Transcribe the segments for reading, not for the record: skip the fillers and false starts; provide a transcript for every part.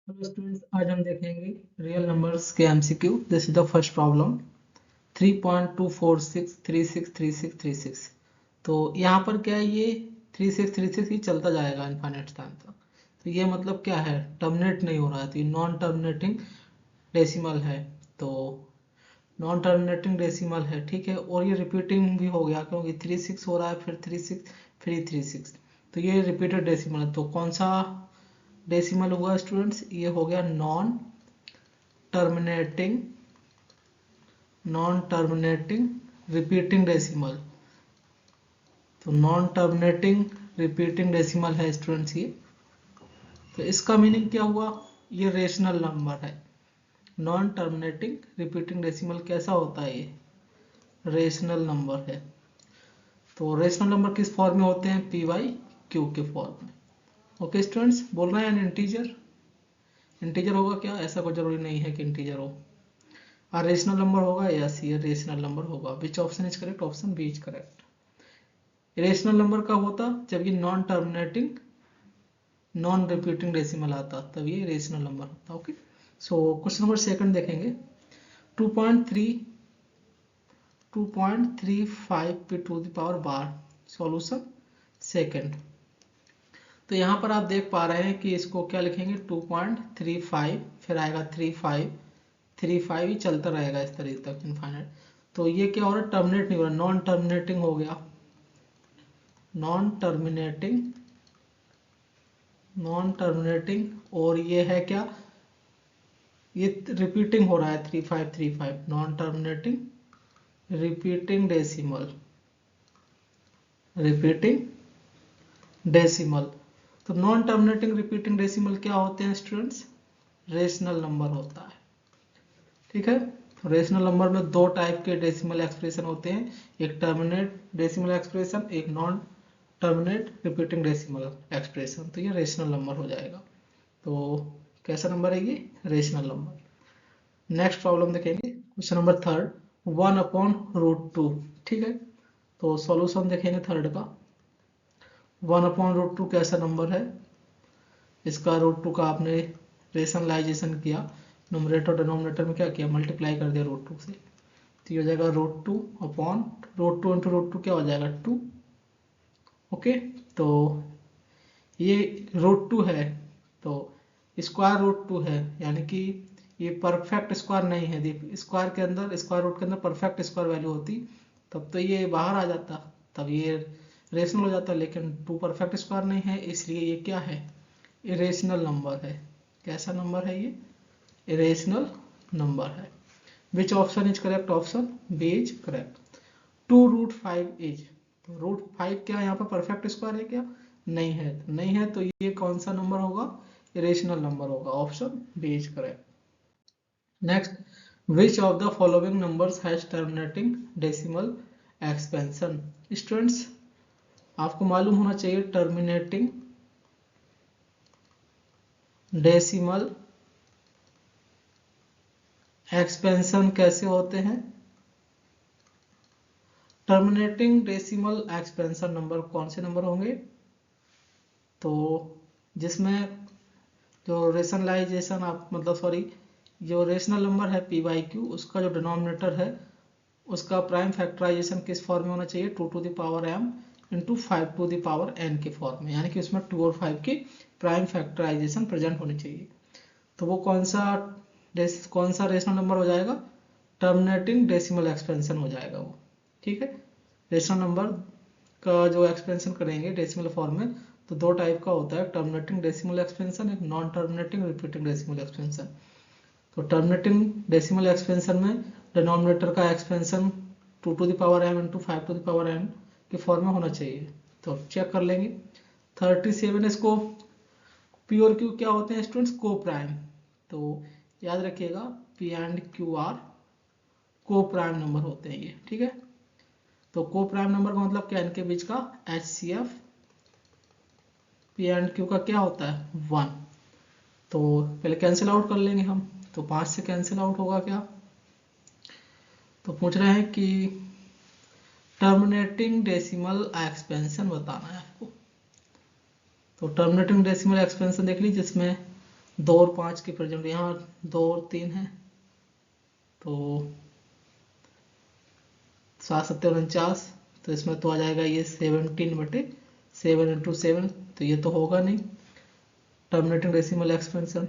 Hello students, आज हम देखेंगे रियल नंबर्स के MCQ. This is the first problem 3.246363636। तो यहाँ पर क्या है, ये 3636 ही चलता जाएगा इनफाइनाइट टाइम तक। तो ये मतलब क्या है, टर्मिनेट नहीं हो रहा है, तो ये नॉन टर्मिनेटिंग डेसिमल है। तो नॉन टर्मिनेटिंग डेसिमल है, ठीक है। और ये रिपीटिंग भी हो गया क्योंकि 36 हो रहा है, फिर 36, फिर 36। तो ये रिपीटेड डेसिमल है। तो कौन सा डेसिमल हुआ स्टूडेंट्स? ये हो गया terminating non terminating repeating decimal. तो नॉन टर्मिनेटिंग रिपीटिंग डेसिमल है स्टूडेंट्स ये। तो इसका मीनिंग क्या हुआ? ये रेशनल नंबर है। नॉन टर्मिनेटिंग रिपीटिंग डेसिमल कैसा होता है? ये रेशनल नंबर है। तो रेशनल नंबर किस फॉर्म में होते हैं? पी वाई क्यू के फॉर्म में। ओके स्टूडेंट्स, बोल रहे हैं इंटीजर। इंटीजर होगा क्या? ऐसा कोई जरूरी नहीं है कि इंटीजर हो। रेशनल नंबर होगा? यस, ये रेशनल नंबर होगा। Which option is correct? Option B is correct. Rational number कब होता? जब ये non terminating non repeating decimal आता, तब ये रेशनल नंबर होता। Okay, so question number second देखेंगे। 2.35 पे to the power bar. Solution second. तो यहाँ पर आप देख पा रहे हैं कि इसको क्या लिखेंगे? 2.35, फिर आएगा 35 ही चलता रहेगा इस तरीके तक इनफाइनाइट। तो ये क्या हो रहा है? टर्मिनेट नहीं हो रहा, नॉन टर्मिनेटिंग हो गया। नॉन टर्मिनेटिंग और ये है क्या? ये रिपीटिंग हो रहा है 3535। Non terminating repeating decimal. तो नॉन टर्मिनेटिंग रिपीटिंग डेसिमल क्या होते हैं स्टूडेंट्स? रेशनल नंबर होता है, ठीक है। रेशनल नंबर में दो टाइप के डेसिमल एक्सप्रेशन होते हैं, एक टर्मिनेट डेसिमल एक्सप्रेशन, एक non terminate repeating decimal expression. तो ये रेशनल नंबर हो जाएगा। तो कैसा नंबर है ये? Rational number. नेक्स्ट प्रॉब्लम देखेंगे, क्वेश्चन नंबर थर्ड। 1/√2, ठीक है। तो सॉल्यूशन देखेंगे थर्ड का। 1/√2 कैसा नंबर है? इसका √2 का आपने रेशनलाइजेशन किया, नोमिनेटर डिनोमिनेटर में क्या किया? मल्टीप्लाई कर दिया √2 से। तो ये हो जाएगा √2 अपॉन √2 इंटू √2 क्या हो जाएगा? 2। ओके, तो ये √2 है, तो स्क्वायर √2 है, यानी कि ये परफेक्ट स्क्वायर नहीं है। स्क्वायर के अंदर, स्क्वायर रूट के अंदर परफेक्ट स्क्वायर वैल्यू होती, तब तो ये बाहर आ जाता, तब ये रेशनल हो जाता। लेकिन 2 परफेक्ट स्क्वायर नहीं है, इसलिए ये क्या है? इरेशनल नंबर है। कैसा नंबर है ये? इरेशनल नंबर है। Which option is correct? Option B is correct. 2√5 is, तो √5 क्या यहाँ पर परफेक्ट स्क्वायर है क्या? नहीं है। नहीं है तो ये कौन सा नंबर होगा? इरेशनल नंबर होगा। Option B is correct. Next, which of the following numbers has terminating decimal expansion? Students, आपको मालूम होना चाहिए टर्मिनेटिंग डेसिमल एक्सपेंशन कैसे होते हैं। टर्मिनेटिंग डेसिमल एक्सपेंशन नंबर कौन से नंबर होंगे? तो जिसमें जो रेशनलाइजेशन, आप मतलब सॉरी, जो रेशनल नंबर है पी वाई क्यू, उसका जो डिनोमिनेटर है उसका प्राइम फैक्टराइजेशन किस फॉर्म में होना चाहिए? 2m इंटू 5n के फॉर्म में, यानी कि उसमें 2 और 5 की प्राइम फैक्टराइजेशन प्रेजेंट होनी चाहिए। तो वो कौन सा रेशनल नंबर हो जाएगा? टर्मिनेटिंग डेसिमल एक्सपेंशन हो जाएगा वो, ठीक है। रेशनल नंबर का जो एक्सपेंशन करेंगे डेसिमल फॉर्म में, तो दो टाइप का होता है, टर्मिनेटिंग डेसिमल एक्सपेंशन, एक non terminating repeating decimal expansion. तो टर्मिनेटिंग डेसिमल एक्सपेंशन में डिनोमिनेटर का एक्सपेंशन 2m इंटू 5n के फॉर्म में होना चाहिए। तो चेक कर लेंगे। 37 इसको पी और क्यू क्या होते हैं स्टूडेंट्स? को प्राइम। तो याद रखिएगा पी एंड क्यू आर को प्राइम नंबर होते हैं ये, ठीक है। तो को प्राइम नंबर का मतलब क्या? इनके बीच का HCF पी एंड क्यू का क्या होता है? 1। तो पहले कैंसिल आउट कर लेंगे हम। तो 5 से कैंसिल आउट होगा क्या? तो पूछ रहे हैं कि टर्मिनेटिंग डेसिमल एक्सपेंशन बताना है आपको। तो टर्मिनेटिंग डेसिमल एक्सपेंशन देख लीजिए, जिसमें 2 और 5 की प्रेजेंट, यहाँ 2 और 3 है तो 7 7 49, तो इसमें तो आ जाएगा ये 17/7 इंटू 7, तो ये तो होगा नहीं। टर्मिनेटिंग डेसिमल एक्सपेंशन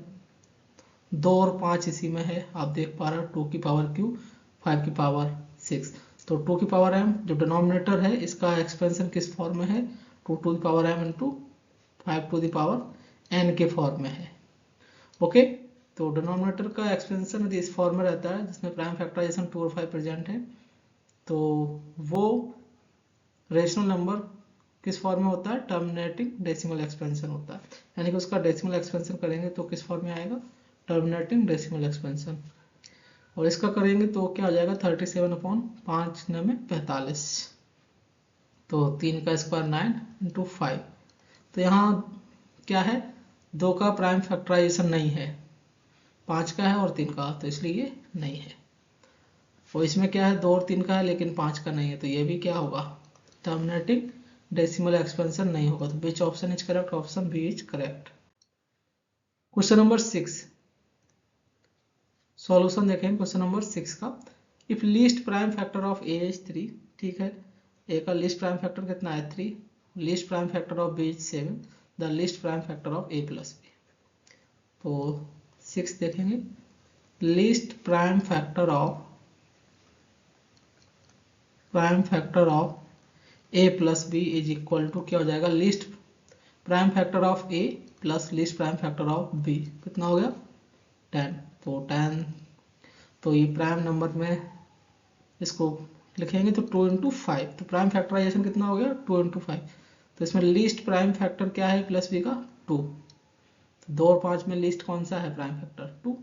2 और 5 इसी में है, आप देख पा रहे हो 2 की पावर क्यू 5 की पावर 6, तो 2 की पावर m जो डिनोमिनेटर है इसका एक्सपेंशन किस फॉर्म में है, 2 to the power m into 5 to the power n के फॉर्म में है। ओके, तो डिनोमिनेटर का एक्सपेंशन यदि इस फॉर्म में रहता है जिसमें प्राइम फैक्टराइजेशन 2 और 5 प्रेजेंट है, तो वो रेशनल नंबर किस फॉर्म में होता है, टर्मिनेटिंग डेसिमल एक्सपेंशन होता है, यानी कि उसका डेसिमल एक्सपेंशन करेंगे तो किस फॉर्म में आएगा, टर्मिनेटिंग डेसिमल एक्सपेंशन। और इसका करेंगे तो क्या हो जाएगा 37/5 तो 3 का स्क्वायर 9 इंटू 5, तो यहाँ क्या है, 2 का प्राइम फैक्टराइजेशन नहीं है, 5 का है और 3 का, तो इसलिए ये नहीं है। और इसमें क्या है 2 और 3 का है लेकिन 5 का नहीं है, तो ये भी क्या होगा, टर्मिनेटिंग डेसिमल एक्सपेंशन नहीं होगा। तो which option is correct, option B is correct. Question number 6, solution देखें क्वेश्चन नंबर 6 का। If least prime factor of A is 3, ठीक है, ए का लीस्ट प्राइम फैक्टर कितना है 3, least prime factor of B is 7, the least prime factor of A plus B. तो 6 देखेंगे, least prime factor of A plus B is equal to क्या हो जाएगा, least prime factor of A plus least prime factor of B, कितना हो गया 10, तो 10, तो ये प्राइम नंबर में इसको लिखेंगे तो 2 इंटू 5, तो प्राइम फैक्टराइजेशन कितना हो गया 2 इंटू 5, तो इसमें लीस्ट प्राइम फैक्टर क्या है प्लस बी का 2, तो 2 और 5 में लीस्ट कौन सा है prime factor 2,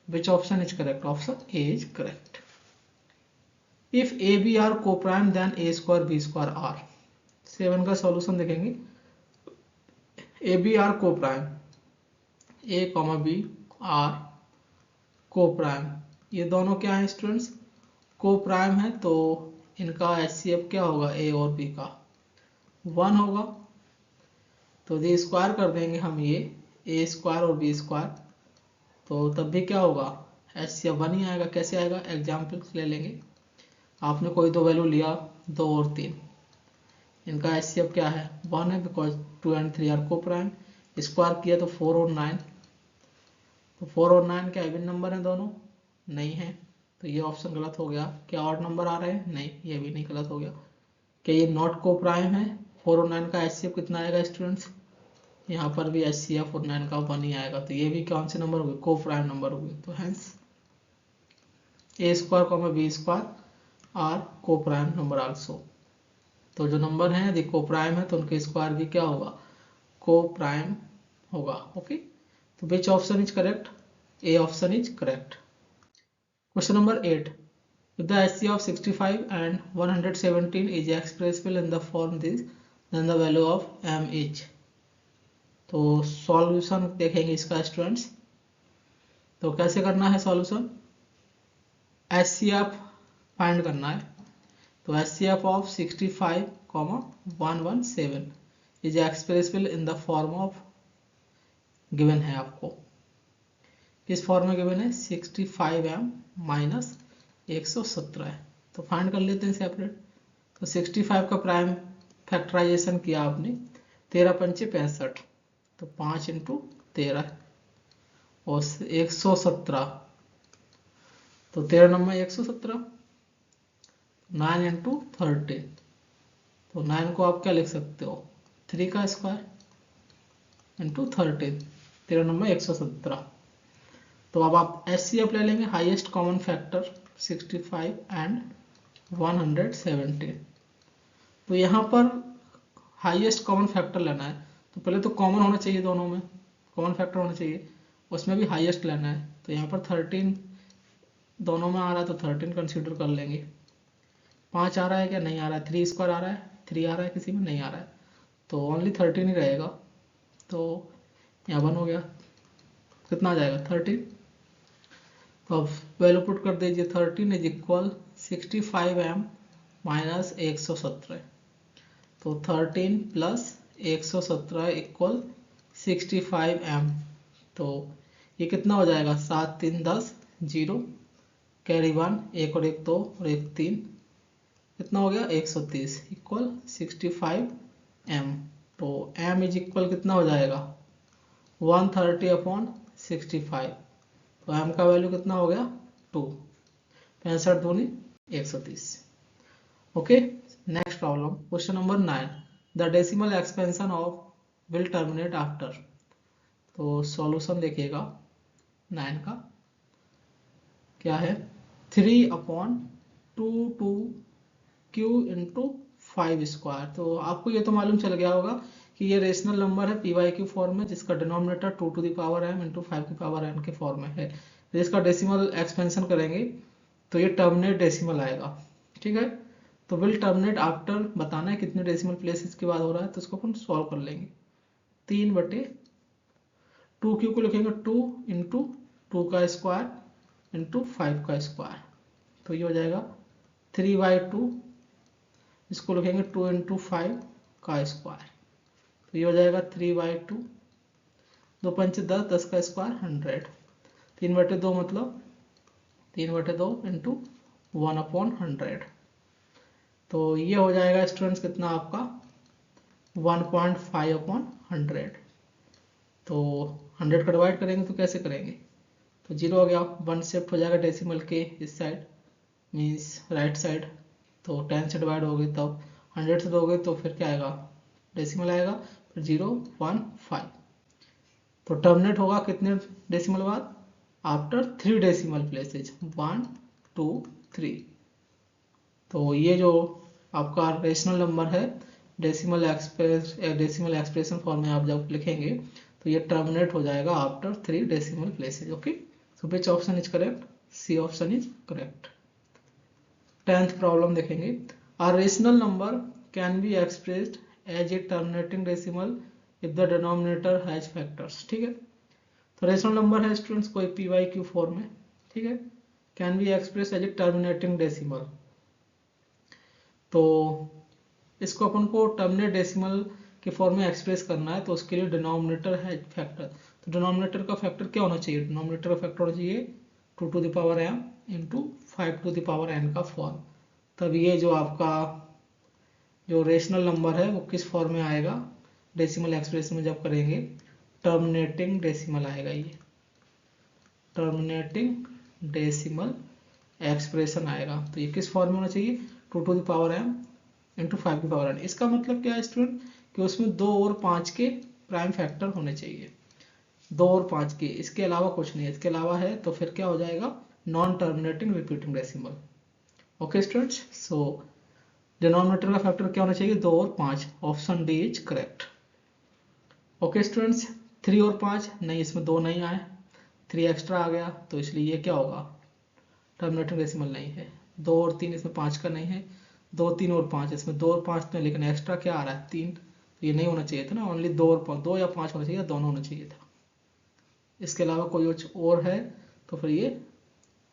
which option is correct, option A is correct. If A B are को prime then A square B square are, 7 का सॉल्यूशन देखेंगे। ए बी आर को prime, A comma B are को prime, ये दोनों क्या है students, को प्राइम है, तो इनका HCF क्या होगा ए और बी का 1 होगा, तो ये स्क्वायर कर देंगे हम ये ए स्क्वायर और बी स्क्वायर, तो तब भी क्या होगा HCF 1 ही आएगा। कैसे आएगा, एग्जाम्पल ले लेंगे, आपने कोई दो वैल्यू लिया 2 और 3, इनका HCF क्या है 1 है, बिकॉज 2 एंड 3 आर को प्राइम, स्क्वायर किया तो 4 और 9, तो 4 और 9 क्या इवन नंबर है दोनों, नहीं है, तो ये ऑप्शन गलत हो गया। क्या ऑड नंबर आ रहे हैं, नहीं, ये भी नहीं, गलत हो गया। क्या ये नॉट को प्राइम है, 4 और 9 का HCF कितना आएगा स्टूडेंट्स, यहाँ पर भी HCF और 9 का 1 ही आएगा, तो ये भी कौन से नंबर हुए, को प्राइम नंबर हुए, तो hence A square comma B square are को प्राइम नंबर आल्सो। तो जो नंबर है यदि को प्राइम है तो उनके स्क्वायर भी क्या होगा, को प्राइम होगा। ओके, तो which option is correct, A option is correct. Question number 8, if the HCF of 65 and 117 is expressible in the form this, then the value of m is, तो सॉल्यूशन देखेंगे इसका students. तो कैसे करना है solution, HCF find करना है, तो HCF of 65, 117 is expressible in the form of, given है आपको किस फॉर्म में गिवन है 65m माइनस 117 है, तो फाइंड कर लेते हैं सेपरेट। तो 65 का प्राइम फैक्टराइजेशन किया आपने 13 पंचे 65, तो 5 इंटू 13 और 117, तो 13 नंबर 117, 9 इंटू 13, तो 9 को आप क्या लिख सकते हो 3 का स्क्वायर इंटू 13, 13 नंबर 117। तो अब आप HCF ले लेंगे, हाईएस्ट कॉमन फैक्टर 65 एंड 117, तो यहाँ पर हाईएस्ट कॉमन फैक्टर लेना है, तो पहले तो कॉमन होना चाहिए, दोनों में कॉमन फैक्टर होना चाहिए, उसमें भी हाईएस्ट लेना है, तो यहाँ पर 13 दोनों में आ रहा है तो 13 कंसीडर कर लेंगे। 5 आ रहा है क्या, नहीं आ रहा है, 3 स्क्वायर आ रहा है, 3 आ रहा है, किसी में नहीं आ रहा है, तो ओनली 13 ही रहेगा, तो यहाँ 1 हो गया, कितना आ जाएगा 13, तो अब वैल्यू पुट कर दीजिए, 13 इज इक्वल 65m माइनस 117, तो 13 प्लस 117 इक्वल 65m, तो ये कितना हो जाएगा 7 3 10 0 कैरी 1 1 और 1 2 और 1 3 कितना हो गया 130 इक्वल 65 m। तो m इज इक्वल कितना हो जाएगा 130/65। तो m का वैल्यू कितना हो गया 2 65 दूनी 130। Okay next problem question number 9 the decimal expansion of will terminate after. तो सॉल्यूशन देखिएगा 9 का क्या है 3/2 q इंटू 5 स्क्वायर। तो आपको ये तो मालूम चल गया होगा कि ये रेशनल नंबर है PYQ फॉर्म में जिसका denominator 2 to the power m into 5 की पावर n के फॉर्म में है। जिसका डेसिमल एक्सपेंशन करेंगे तो ये टर्मिनेट डेसिमल आएगा। ठीक है तो विल टर्मिनेट आफ्टर बताना है कितने डेसिमल प्लेसेस के बाद हो रहा है तो उसको अपन सॉल्व कर लेंगे। 3/2 को लिखेंगे 2 इंटू 2 का स्क्वायर इंटू 5 का स्क्वायर। तो ये हो जाएगा 3/2 इसको लिखेंगे 2 इंटू 5 का स्क्वायर। तो ये हो जाएगा 3/2 2 पंच 10 10 का स्क्वायर 100 3/2 मतलब 3/2 इंटू 1/100। तो ये हो जाएगा स्टूडेंट्स कितना आपका 1.5/100। तो 100 का डिवाइड करेंगे तो कैसे करेंगे तो 0 हो गया 1 शिफ्ट हो जाएगा डेसिमल के इस साइड मीन्स राइट साइड। तो 10 से डिवाइड हो गई तब 100 से दोगे तो फिर क्या आएगा डेसिमल आएगा फिर 0 1 5। तो टर्मिनेट होगा कितने डेसिमल बाद आफ्टर 3 डेसिमल प्लेसेज 1 2 3। तो ये जो आपका रेशनल नंबर है डेसिमल एक्सप्रेशन फॉर्म में आप जब लिखेंगे तो ये टर्मिनेट हो जाएगा after 3 decimal places. Okay so which option is correct C option is correct. 10th problem देखेंगे a rational number can be expressed as a terminating decimal if the denominator has factors. ठीक है तो rational number है students कोई PYQ form में। ठीक है can be express as a terminating decimal. तो इसको अपन को टर्मिनेट डेसिमल के फॉर्म में एक्सप्रेस करना है तो उसके लिए डिनोमिनेटर है फैक्टर। तो डिनोमिनेटर का फैक्टर क्या होना चाहिए डिनोमिनेटर का फैक्टर होना चाहिए 2 to the power m into 5 to the power n का फॉर्म। तब ये जो आपका जो रेशनल नंबर है वो किस फॉर्म में आएगा डेसिमल एक्सप्रेशन में जब करेंगे टर्मिनेटिंग डेसिमल आएगा। ये टर्मिनेटिंग डेसिमल एक्सप्रेशन आएगा। तो ये किस फॉर्म में होना चाहिए 2 to the power m into 5 की पावर n। इसका मतलब क्या है स्टूडेंट कि उसमें 2 और 5 के प्राइम फैक्टर होने चाहिए 2 और 5 के इसके अलावा कुछ नहीं है। इसके अलावा है तो फिर क्या हो जाएगा non terminating repeating decimal. Okay students so denominator का फैक्टर क्या होना चाहिए 2 और 5 option D is correct. Okay students 3 और 5 नहीं इसमें 2 नहीं आए 3 एक्स्ट्रा आ गया तो इसलिए ये क्या होगा टर्मिनेटिंग डेसिमल नहीं है। 2 और 3 इसमें 5 का नहीं है 2 3 और 5 इसमें 2 और 5 तो लेकिन एक्स्ट्रा क्या आ रहा है 3 तो ये नहीं होना चाहिए था ना ओनली 2 और 5 2 या 5 होना चाहिए दोनों होना चाहिए था। इसके अलावा कोई और है तो फिर ये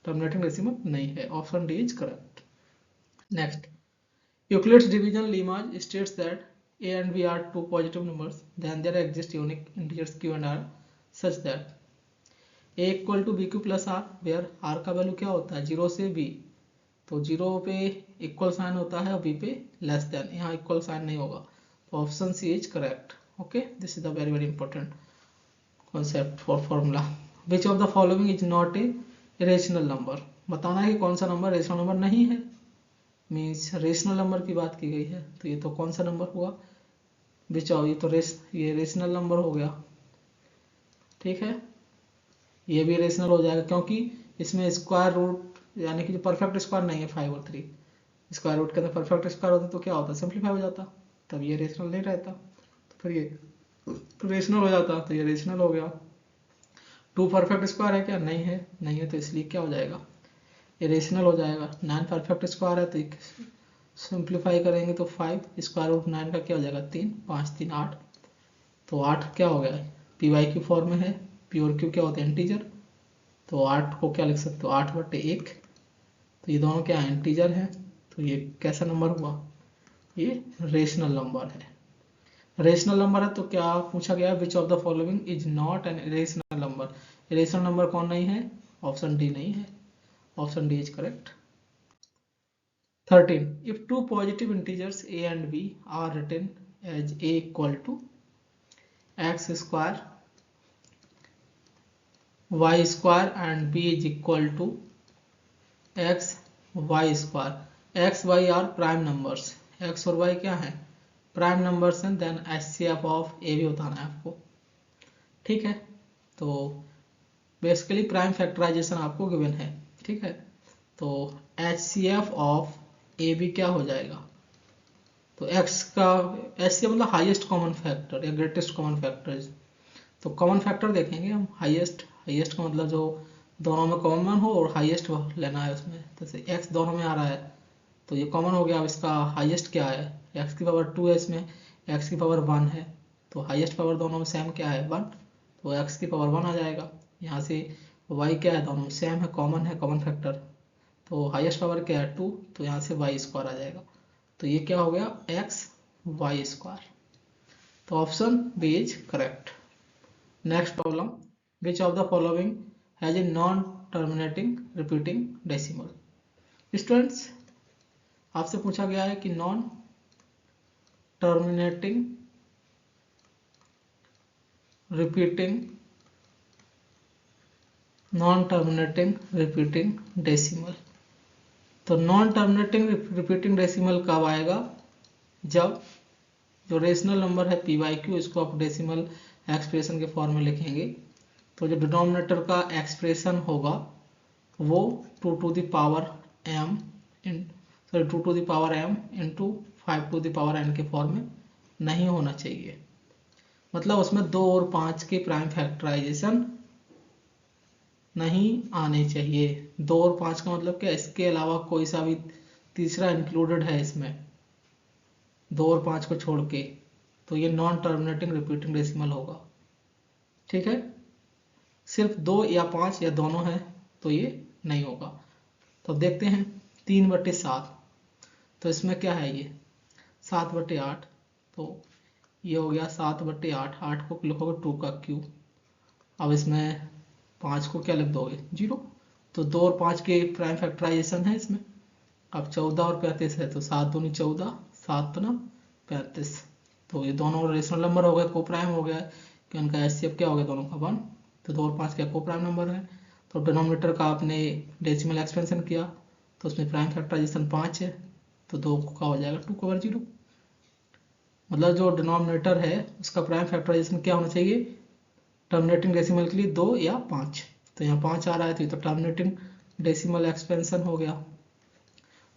टर्मिनेटिंग डेसिमल नहीं है option D is correct. Next Euclid's division lemma states that a and b are two positive numbers then there exist unique integers q and r such that a equal to bq plus r where r का value क्या होता है 0 से b। तो 0 पे equal sign होता है और b पे लेस देन यहाँ इक्वल साइन नहीं होगा तो option C is correct. Okay this is the very very important concept for formula. Which of the following is not a rational number बताना है कि कौन सा नंबर रेशनल नंबर नहीं है मीन्स रेशनल नंबर की बात की गई है तो ये तो कौन सा नंबर हुआ विच ऑफ ये तो ये रेशनल नंबर हो गया। ठीक है ये भी रेशनल हो जाएगा क्योंकि इसमें स्क्वायर रूट यानी कि जो परफेक्ट स्क्वायर नहीं है 5 और 3 स्क्वायर रूट के अंदर परफेक्ट स्क्वायर होता तो क्या होता सिंप्लीफाई हो जाता तब ये रेशनल नहीं रहता तो फिर ये रेशनल हो जाता तो ये रेशनल हो गया। 2 परफेक्ट स्क्वायर है क्या नहीं है तो इसलिए क्या हो जाएगा ये रेशनल हो जाएगा। 9 परफेक्ट स्क्वायर है तो सिंप्लीफाई करेंगे तो 5 स्क्वायर रूट 9 का क्या हो जाएगा 3 5 3 8 तो 8 क्या हो गया PYQ फॉर्म में है P और Q क्या होता है इंटीजर तो 8 को क्या लिख सकते हो 8/1 तो ये दोनों क्या है इंटीजर है तो ये कैसा नंबर हुआ ये रेशनल नंबर है। रेशनल नंबर है तो क्या पूछा गया विच of the following is not an rational number rational number कौन नहीं है? ऑप्शन डी नहीं है, option D is correct. 13. If two positive integers a and b are written as a equal to x square y square and b is equal to x y square, x y are prime numbers, x और y क्या है? Prime numbers हैं, then HCF of ए भी बताना है आपको, ठीक है। तो बेसिकली प्राइम फैक्टराइजेशन आपको गिवन है, ठीक है। तो HCF ऑफ ए बी क्या हो जाएगा? तो x का HCF मतलब हाईएस्ट कॉमन फैक्टर या ग्रेटेस्ट कॉमन फैक्टर। तो कॉमन फैक्टर देखेंगे हम, हाईएस्ट का मतलब जो दोनों में कॉमन हो और हाईएस्ट लेना है उसमें। जैसे x दोनों में आ रहा है तो ये कॉमन हो गया। अब इसका हाईएस्ट क्या है? x की पावर 2 है, इसमें x की पावर 1 है, तो हाईएस्ट पावर दोनों में सेम क्या है? 1, तो x की पावर 1 आ जाएगा। यहाँ से y क्या है? दोनों में सेम है, कॉमन फैक्टर, तो हाईएस्ट पावर क्या है? 2, तो यहाँ से y स्क्वायर आ जाएगा। तो ये क्या हो गया? x y square. तो option B is correct. Next problem, which of the following has a non terminating repeating decimal. Students आपसे पूछा गया है कि नॉन टर्मिनेटिंग रिपीटिंग डेसिमल। तो नॉन टर्मिनेटिंग रिपीटिंग डेसिमल कब आएगा? जब जो रेशनल नंबर है PYQ, इसको आप डेसिमल एक्सप्रेशन के फॉर्म में लिखेंगे, तो जो डिनोमिनेटर का एक्सप्रेशन होगा वो 2 to the power m into 5 to the power n के फॉर्म में नहीं होना चाहिए। मतलब उसमें 2 और 5 के प्राइम फैक्टराइजेशन नहीं आने चाहिए। 2 और 5 का मतलब क्या? इसके अलावा कोई सा भी तीसरा इंक्लूडेड है इसमें, 2 और 5 को छोड़ के, तो ये नॉन टर्मिनेटिंग रिपीटिंग डेसिमल होगा, ठीक है। सिर्फ 2 या 5 या दोनों है तो ये नहीं होगा। तो देखते हैं 3/7, तो इसमें क्या है? ये 7/8, तो ये हो गया 7/8। 8 को लिखोगे 2 का क्यूब, अब इसमें 5 को क्या लिख दोगे? 0। तो 2 और 5 के प्राइम फैक्टराइजेशन है इसमें। अब 14 और 35 है, तो 7 दूनी 14, 7 ना 35, तो ये दोनों रेशनल नंबर हो गए, को प्राइम हो गया कि उनका HCF क्या हो गया? दोनों का 1। तो 2 और 5 क्या को प्राइम नंबर है। तो डिनोमिनेटर का आपने डेसिमल एक्सपेंशन किया तो उसमें प्राइम फैक्टराइजेशन 5 है, तो 2 का हो जाएगा 2/0। मतलब जो डिनोमिनेटर है उसका प्राइम फैक्टराइजेशन क्या होना चाहिए टर्मिनेटिंग डेसिमल के लिए? 2 या 5। तो यहाँ 5 आ रहा है तो ये तो टर्मिनेटिंग डेसिमल एक्सपेंशन हो गया,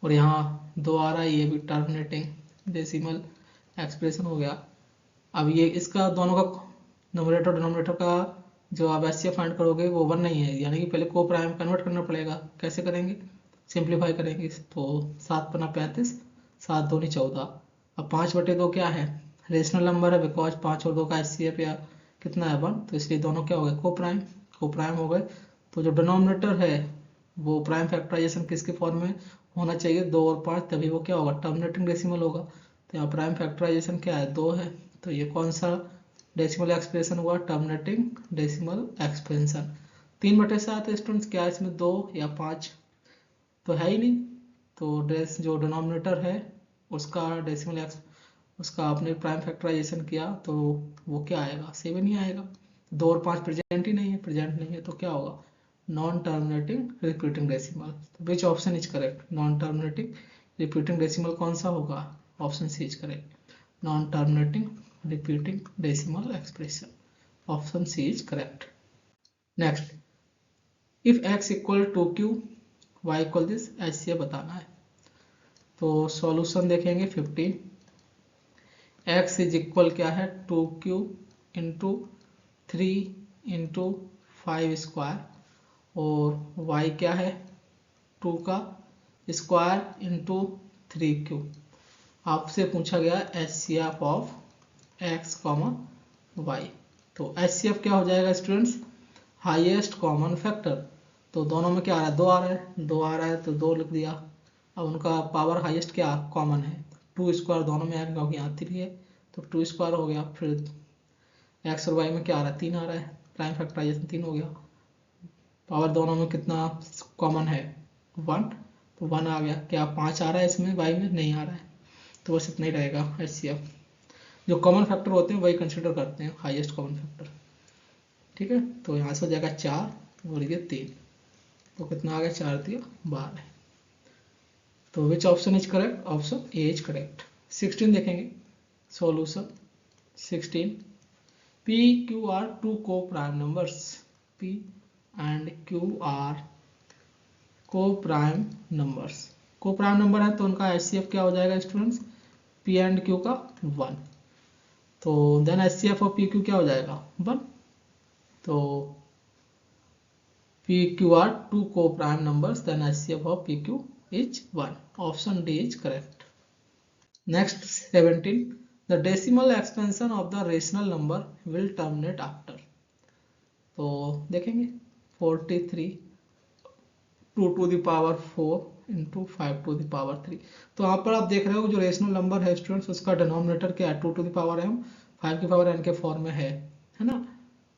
और यहाँ 2 आ रहा है, ये भी टर्मिनेटिंग डेसिमल एक्सप्रेशन हो गया। अब ये इसका दोनों का नोमिनेटर डिनोमिनेटर का जो आप HCF फाइंड करोगे वो 1 नहीं है, यानी कि पहले को प्राइम कन्वर्ट करना पड़ेगा। कैसे करेंगे? सिंप्लीफाई करेंगे, तो 7 × 35, 7 दूनी 14। अब 5/2 क्या है? रेशनल नंबर है, बिकॉज 5 और 2 का HCF या कितना है? 1, तो इसलिए दोनों क्या हो गए? को प्राइम हो गए। तो जो डिनोमिनेटर है वो प्राइम फैक्टराइजेशन किसके फॉर्म में होना चाहिए? 2 और 5, तभी वो क्या होगा? टर्मिनेटिंग डेसिमल होगा। तो यहाँ प्राइम फैक्टराइजेशन क्या है? 2 है, तो ये कौन सा डेसिमल एक्सप्रेशन हुआ? Terminating decimal expansion. 3/7 स्टूडेंट्स, क्या इसमें 2 या 5 तो है ही नहीं, तो जो डिनोमिनेटर है उसका उसका आपने प्राइम फैक्टराइजेशन किया तो वो क्या आएगा? 7 ही आएगा। 2 और 5 प्रेजेंट नहीं है, तो क्या होगा? Non terminating repeating decimal. Which option is correct? Non terminating repeating decimal कौन सा होगा? Option C is correct, non terminating repeating decimal expression, option C is correct. Next, if x equal to q, y equal this, ऐसे बताना है। तो solution देखेंगे 15, x is equal क्या है? 2q इंटू 3 इंटू 5 स्क्वायर, और y क्या है? 2 का स्क्वायर इंटू 3q। आपसे पूछा गया HCF ऑफ x, y। तो HCF क्या हो जाएगा स्टूडेंट्स? Highest common factor. तो दोनों में क्या आ रहा है? 2 आ रहा है, 2 आ रहा है तो 2 लिख दिया। अब उनका पावर हाईएस्ट क्या कॉमन है? 2 स्क्वायर दोनों में आएगा क्योंकि यहाँ 3 है, तो 2 स्क्वायर हो गया। फिर x और y में क्या आ रहा है? 3 आ रहा है, प्राइम फैक्टराइजेशन 3 हो गया। पावर दोनों में कितना कॉमन है 1, तो 1 आ गया। क्या 5 आ रहा है इसमें y में? नहीं आ रहा है, तो बस इतना ही रहेगा HCF। जो कॉमन फैक्टर होते हैं वही कंसिडर करते हैं हाईएस्ट कॉमन फैक्टर। ठीक है, तो यहाँ से हो जाएगा 4 और ये 3, तो कितना आ गया 4 दिया 12। तो which option is correct? Option A is correct. 16 देखेंगे solution. 16 P Q are two co-prime numbers. P and Q are co-prime numbers. co-prime number है तो उनका HCF क्या हो जाएगा स्टूडेंट्स? P and Q का 1, तो देन HCF ऑफ PQ क्या हो जाएगा 1। तो PQ are two co-prime numbers, then HCF of PQ is 1. Option D is correct. Next 17, the decimal expansion of the rational number will terminate after. तो देखेंगे 43 2 to the power 4 into 5 to the power 3। तो यहाँ पर आप देख रहे हो जो रेशनल नंबर है स्टूडेंट्स उसका डिनोमिनेटर क्या है 2 to the power m, 5 की पावर n के फॉर्म में है ना।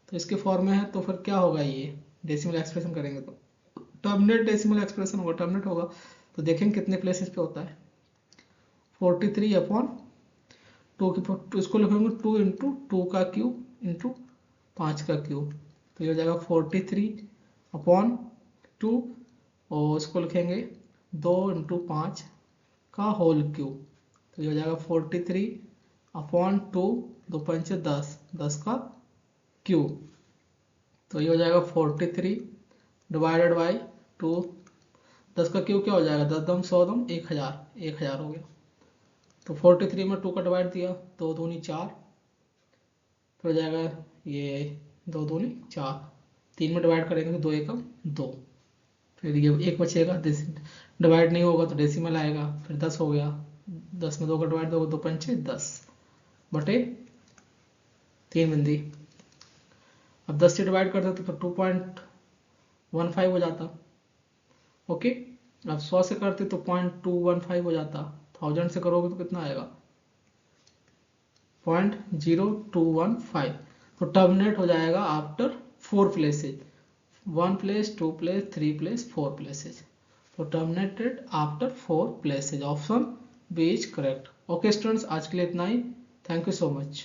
तो इसके फॉर्म में है तो फिर क्या होगा, ये डेसिमल एक्सप्रेशन करेंगे तो टर्मिनेट डेसिमल एक्सप्रेशन होगा, टर्मिनेट होगा। तो देखेंगे कितने प्लेसेस पे होता है 43 अपॉन 2 की, इसको लिखेंगे 2 इंटू 2 का क्यूब इंटू 5 का क्यूब, तो ये हो जाएगा 43 अपॉन 2, और इसको लिखेंगे 2 इंटू 5 का होल क्यूब, तो ये हो जाएगा 43 अपॉन 2, 2 5 10, 10 का क्यूब, तो ये हो जाएगा 43 डिवाइडेड बाई 2, 10 का क्यूब क्या हो जाएगा 10 दम 100 दम 1000, 1000 हो गया। तो 43 में 2 का डिवाइड दिया, 2 दूनी 4, फिर हो जाएगा ये 2 दूनी 4, 3 में डिवाइड करेंगे तो 2 एकम 2, फिर ये 1 बचेगा, डिवाइड नहीं होगा तो डेसिमल आएगा, फिर 10 हो गया, 10 में 2 का डिवाइड दोगे 2 पंचे 10 बटे 3 बिंदी। अब 10 से डिवाइड करते तो फिर 2.15 हो जाता। ओके, अब 100 से करते तो 0.215 हो जाता, 1000 से करोगे तो कितना आएगा 0.0215। तो टर्मिनेट हो जाएगा after 4 places, 1 place 2 place 3 place 4 places, तो terminated after 4 places. Option B is correct. Okay students, आज के लिए इतना ही। Thank you so much.